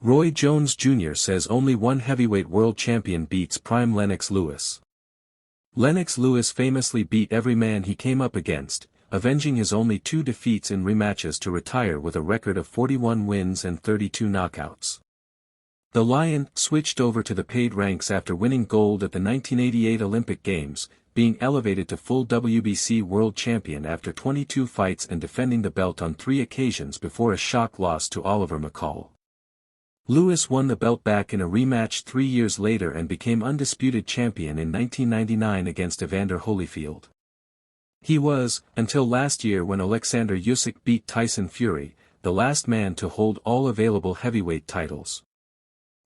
Roy Jones Jr. says only one heavyweight world champion beats prime Lennox Lewis. Lennox Lewis famously beat every man he came up against, avenging his only 2 defeats in rematches to retire with a record of 41 wins and 32 knockouts. The Lion switched over to the paid ranks after winning gold at the 1988 Olympic Games, being elevated to full WBC world champion after 22 fights and defending the belt on 3 occasions before a shock loss to Oliver McCall. Lewis won the belt back in a rematch 3 years later and became undisputed champion in 1999 against Evander Holyfield. He was, until last year when Alexander Usyk beat Tyson Fury, the last man to hold all available heavyweight titles.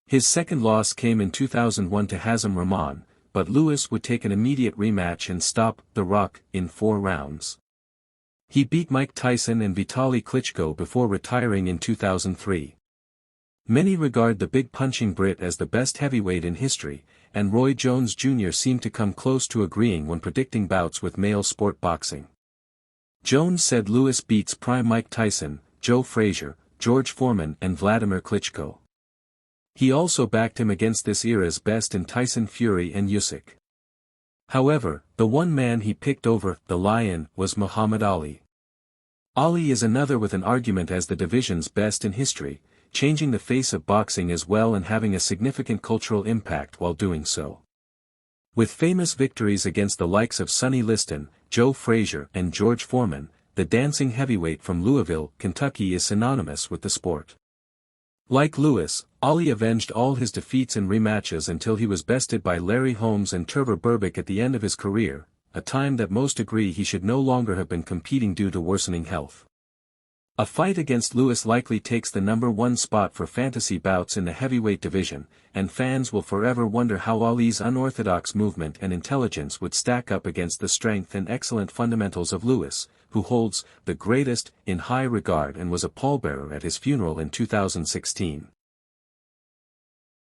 His second loss came in 2001 to Hazem Rahman, but Lewis would take an immediate rematch and stop The Rock in 4 rounds. He beat Mike Tyson and Vitaly Klitschko before retiring in 2003. Many regard the big punching Brit as the best heavyweight in history, and Roy Jones Jr. seemed to come close to agreeing when predicting bouts with male sport boxing. Jones said Lewis beats prime Mike Tyson, Joe Frazier, George Foreman and Vladimir Klitschko. He also backed him against this era's best in Tyson Fury and Usyk. However, the one man he picked over the Lion was Muhammad Ali. Ali is another with an argument as the division's best in history, changing the face of boxing as well and having a significant cultural impact while doing so. With famous victories against the likes of Sonny Liston, Joe Frazier and George Foreman, the dancing heavyweight from Louisville, Kentucky is synonymous with the sport. Like Lewis, Ali avenged all his defeats in rematches until he was bested by Larry Holmes and Trevor Berbick at the end of his career, a time that most agree he should no longer have been competing due to worsening health. A fight against Lewis likely takes the #1 spot for fantasy bouts in the heavyweight division, and fans will forever wonder how Ali's unorthodox movement and intelligence would stack up against the strength and excellent fundamentals of Lewis, who holds the greatest in high regard and was a pallbearer at his funeral in 2016.